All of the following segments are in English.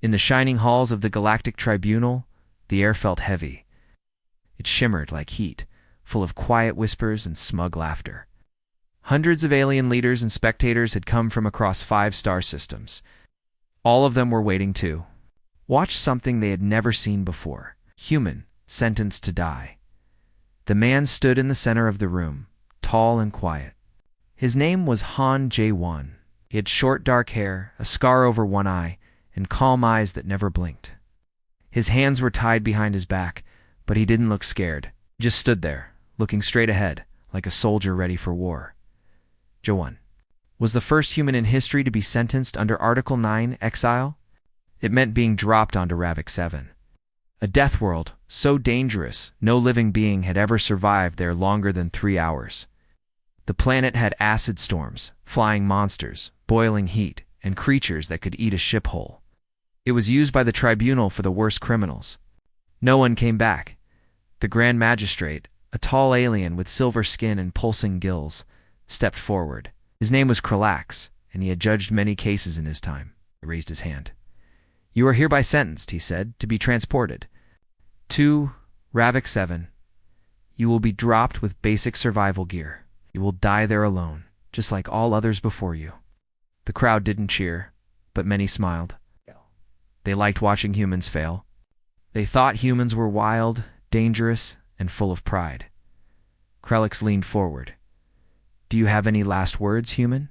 In the shining halls of the Galactic Tribunal, the air felt heavy. It shimmered like heat, full of quiet whispers and smug laughter. Hundreds of alien leaders and spectators had come from across 5 star systems. All of them were waiting to watch something they had never seen before. Human, sentenced to die. The man stood in the center of the room, tall and quiet. His name was Han Jae-won. He had short dark hair, a scar over one eye, and calm eyes that never blinked. His hands were tied behind his back, but he didn't look scared. He just stood there, looking straight ahead, like a soldier ready for war. Jae-won was the first human in history to be sentenced under Article 9, exile. It meant being dropped onto Ravik 7. A death world, so dangerous, no living being had ever survived there longer than 3 hours. The planet had acid storms, flying monsters, boiling heat, and creatures that could eat a ship whole. It was used by the tribunal for the worst criminals. No one came back. The Grand Magistrate, a tall alien with silver skin and pulsing gills, stepped forward. His name was Kralax, and he had judged many cases in his time. He raised his hand. "You are hereby sentenced," he said, "to be transported to Ravik 7. You will be dropped with basic survival gear. You will die there alone, just like all others before you." The crowd didn't cheer, but many smiled. They liked watching humans fail. They thought humans were wild, dangerous, and full of pride. Kralax leaned forward. "Do you have any last words, human?"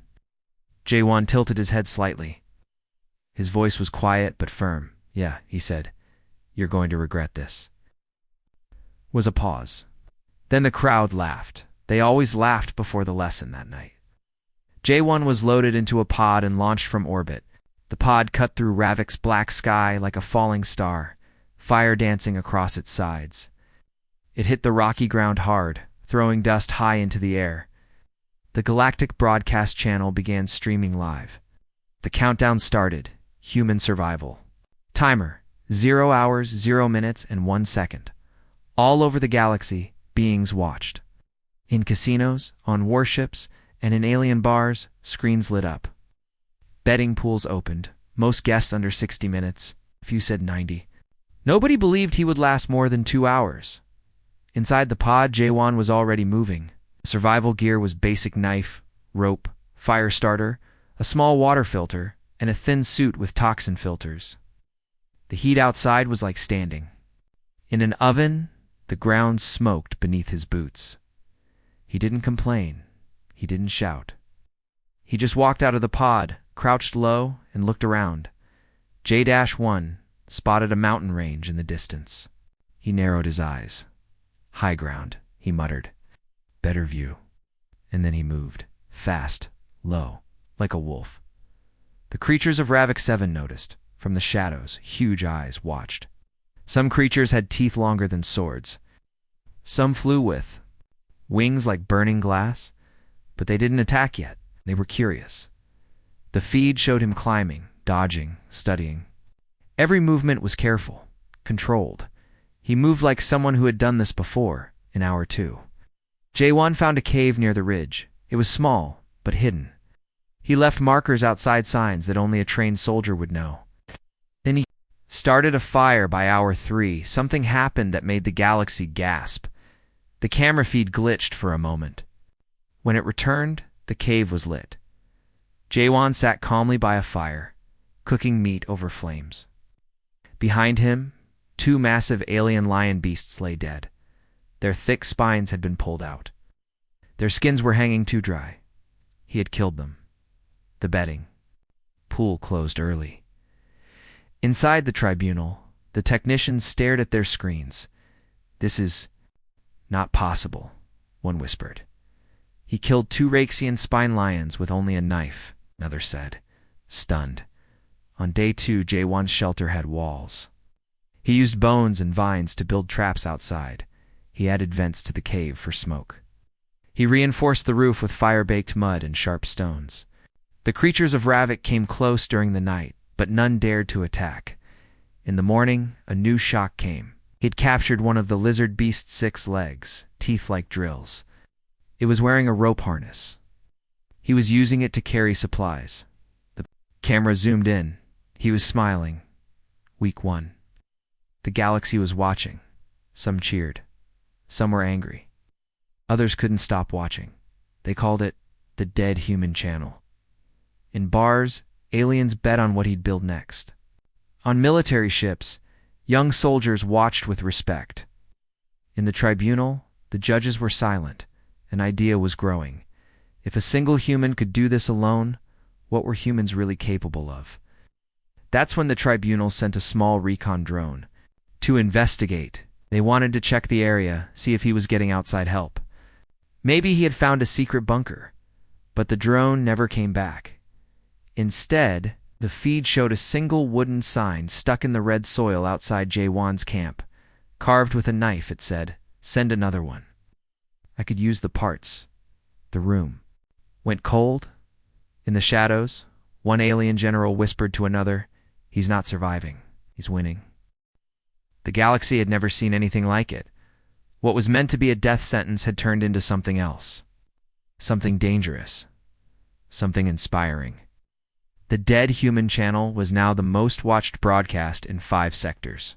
Jae-won tilted his head slightly. His voice was quiet but firm. "Yeah," he said. "You're going to regret this." Was a pause. Then the crowd laughed. They always laughed before the lesson that night. Jae-won was loaded into a pod and launched from orbit. The pod cut through Ravik's black sky like a falling star, fire dancing across its sides. It hit the rocky ground hard, throwing dust high into the air. The galactic broadcast channel began streaming live. The countdown started. Human survival. Timer: 0 hours, 0 minutes, and 1 second. All over the galaxy, beings watched. In casinos, on warships, and in alien bars, screens lit up. Betting pools opened. Most guessed under 60 minutes. A few said 90. Nobody believed he would last more than 2 hours. Inside the pod, Jae-won was already moving. Survival gear was basic knife, rope, fire starter, a small water filter, and a thin suit with toxin filters. The heat outside was like standing. In an oven, the ground smoked beneath his boots. He didn't complain. He didn't shout. He just walked out of the pod, crouched low, and looked around. J-1 spotted a mountain range in the distance. He narrowed his eyes. "High ground," he muttered. "Better view." And then he moved, fast, low, like a wolf. The creatures of Ravik 7 noticed. From the shadows, huge eyes watched. Some creatures had teeth longer than swords. Some flew with wings like burning glass, but they didn't attack yet. They were curious. The feed showed him climbing, dodging, studying. Every movement was careful, controlled. He moved like someone who had done this before, an hour or two. Jae-won found a cave near the ridge. It was small, but hidden. He left markers outside, signs that only a trained soldier would know. Then he started a fire. By hour 3, something happened that made the galaxy gasp. The camera feed glitched for a moment. When it returned, the cave was lit. Jae-won sat calmly by a fire, cooking meat over flames. Behind him, 2 massive alien lion beasts lay dead. Their thick spines had been pulled out. Their skins were hanging too dry. He had killed them. The betting pool closed early. Inside the tribunal, the technicians stared at their screens. "This is not possible," one whispered. "He killed 2 Raxian spine lions with only a knife," another said, stunned. On day 2, Jae-won's shelter had walls. He used bones and vines to build traps outside. He added vents to the cave for smoke. He reinforced the roof with fire-baked mud and sharp stones. The creatures of Ravik came close during the night, but none dared to attack. In the morning, a new shock came. He'd captured one of the lizard beast's 6 legs, teeth like drills. It was wearing a rope harness. He was using it to carry supplies. The camera zoomed in. He was smiling, Week 1. The galaxy was watching. Some cheered. Some were angry. Others couldn't stop watching. They called it the Dead Human Channel. In bars, aliens bet on what he'd build next. On military ships, young soldiers watched with respect. In the tribunal, the judges were silent. An idea was growing. If a single human could do this alone, what were humans really capable of? That's when the tribunal sent a small recon drone to investigate. They wanted to check the area, see if he was getting outside help. Maybe he had found a secret bunker, but the drone never came back. Instead, the feed showed a single wooden sign stuck in the red soil outside Jae-won's camp. Carved with a knife, it said, "Send another one." I could use the parts. The room went cold. In the shadows, one alien general whispered to another, "He's not surviving. He's winning." The galaxy had never seen anything like it. What was meant to be a death sentence had turned into something else. Something dangerous. Something inspiring. The Dead Human Channel was now the most watched broadcast in 5 sectors.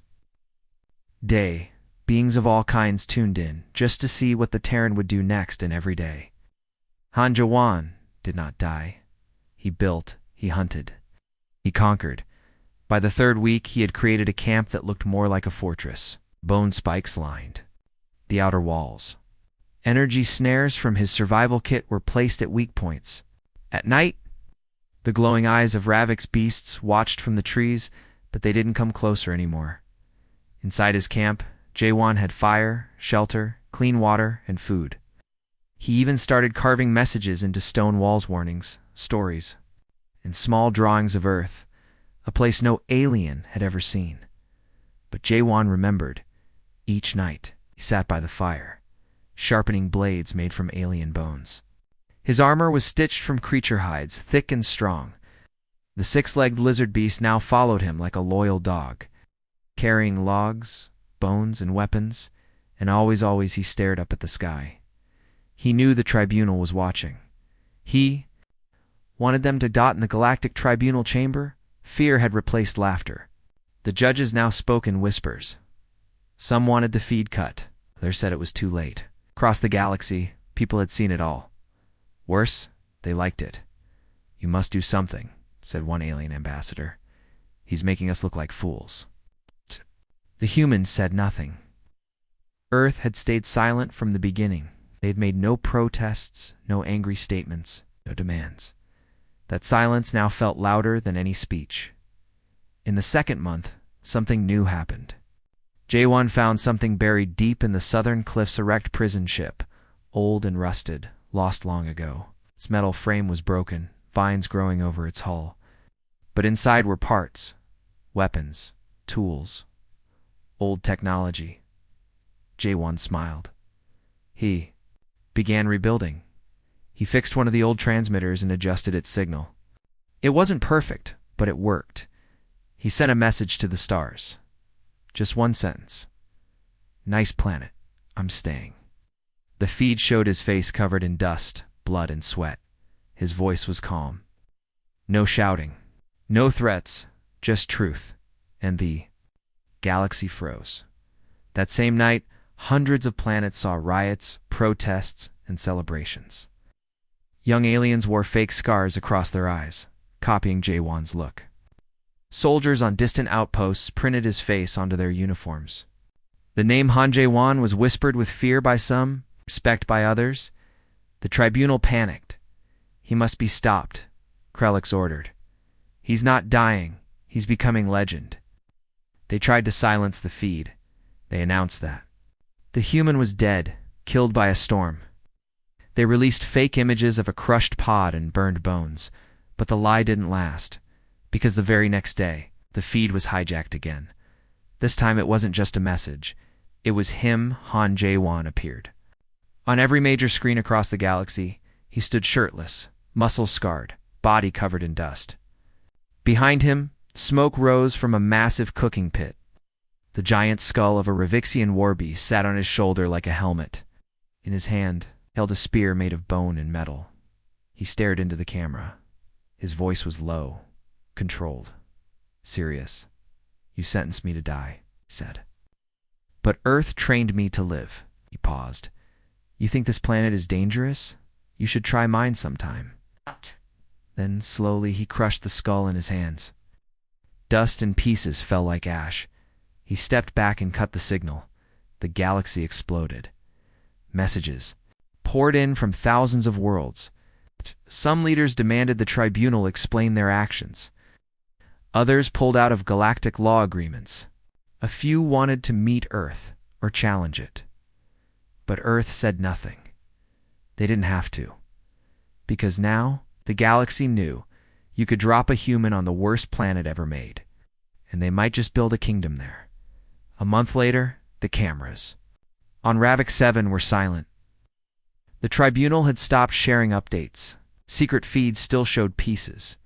Day, beings of all kinds tuned in, just to see what the Terran would do next and every day. Han Jae-won did not die. He built, he hunted, he conquered. By the 3rd week, he had created a camp that looked more like a fortress. Bone spikes lined the outer walls. Energy snares from his survival kit were placed at weak points. At night, the glowing eyes of Ravik's beasts watched from the trees, but they didn't come closer anymore. Inside his camp, Jae-won had fire, shelter, clean water, and food. He even started carving messages into stone walls, warnings, stories, and small drawings of Earth, a place no alien had ever seen. But Jae-won remembered. Each night, he sat by the fire, sharpening blades made from alien bones. His armor was stitched from creature hides, thick and strong. The 6-legged lizard beast now followed him like a loyal dog, carrying logs, bones, and weapons, and always he stared up at the sky. He knew the tribunal was watching. He wanted them to dot in the Galactic Tribunal chamber. Fear had replaced laughter. The judges now spoke in whispers. Some wanted the feed cut. Others said it was too late. Across the galaxy, people had seen it all. Worse, they liked it. "You must do something," said one alien ambassador. "He's making us look like fools." The humans said nothing. Earth had stayed silent from the beginning. They had made no protests, no angry statements, no demands. That silence now felt louder than any speech. In the 2nd month, something new happened. Jae-won found something buried deep in the southern cliff's erect prison ship, old and rusted, lost long ago. Its metal frame was broken, vines growing over its hull. But inside were parts, weapons, tools, old technology. Jae-won smiled. He began rebuilding. He fixed one of the old transmitters and adjusted its signal. It wasn't perfect, but it worked. He sent a message to the stars. Just one sentence. "Nice planet. I'm staying." The feed showed his face covered in dust, blood, and sweat. His voice was calm. No shouting. No threats. Just truth. And the galaxy froze. That same night, hundreds of planets saw riots, protests, and celebrations. Young aliens wore fake scars across their eyes, copying Jae-won's look. Soldiers on distant outposts printed his face onto their uniforms. The name Han Jae-won was whispered with fear by some, respect by others. The tribunal panicked. "He must be stopped," Krelix ordered. "He's not dying. He's becoming legend." They tried to silence the feed. They announced that the human was dead, killed by a storm. They released fake images of a crushed pod and burned bones, but the lie didn't last, because the very next day, the feed was hijacked again. This time it wasn't just a message. It was him. Han Jae-won appeared. On every major screen across the galaxy, he stood shirtless, muscles scarred, body covered in dust. Behind him, smoke rose from a massive cooking pit. The giant skull of a Ravixian war beast sat on his shoulder like a helmet. In his hand, held a spear made of bone and metal. He stared into the camera. His voice was low, controlled, serious. You sentenced me to die, he said. But Earth trained me to live. He paused. You think this planet is dangerous? You should try mine sometime. Then slowly he crushed the skull in his hands. Dust and pieces fell like ash. He stepped back and cut the signal. The galaxy exploded. Messages poured in from thousands of worlds. Some leaders demanded the tribunal explain their actions. Others pulled out of galactic law agreements. A few wanted to meet Earth or challenge it. But Earth said nothing. They didn't have to. Because now, the galaxy knew you could drop a human on the worst planet ever made, and they might just build a kingdom there. A month later, the cameras on Ravik 7 were silent. The tribunal had stopped sharing updates. Secret feeds still showed pieces.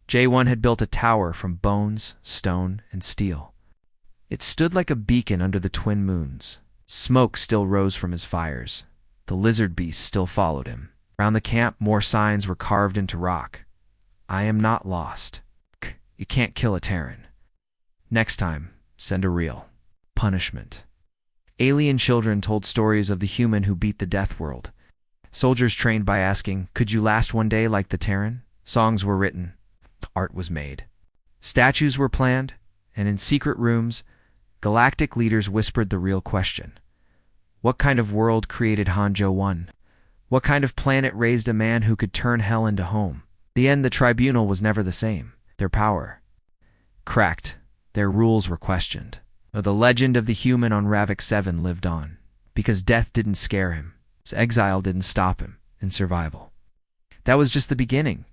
Jae-won had built a tower from bones, stone, and steel. It stood like a beacon under the twin moons. Smoke still rose from his fires. The lizard beast still followed him. Around the camp, more signs were carved into rock. I am not lost. You can't kill a Terran. Next time, send a real punishment. Alien children told stories of the human who beat the deathworld. Soldiers trained by asking, could you last one day like the Terran? Songs were written. Art was made. Statues were planned, and in secret rooms, galactic leaders whispered the real question. What kind of world created Han Jae-won? What kind of planet raised a man who could turn hell into home? In the end, the tribunal was never the same. Their power cracked. Their rules were questioned. The legend of the human on Ravik 7 lived on, because death didn't scare him. His exile didn't stop him in survival. That was just the beginning.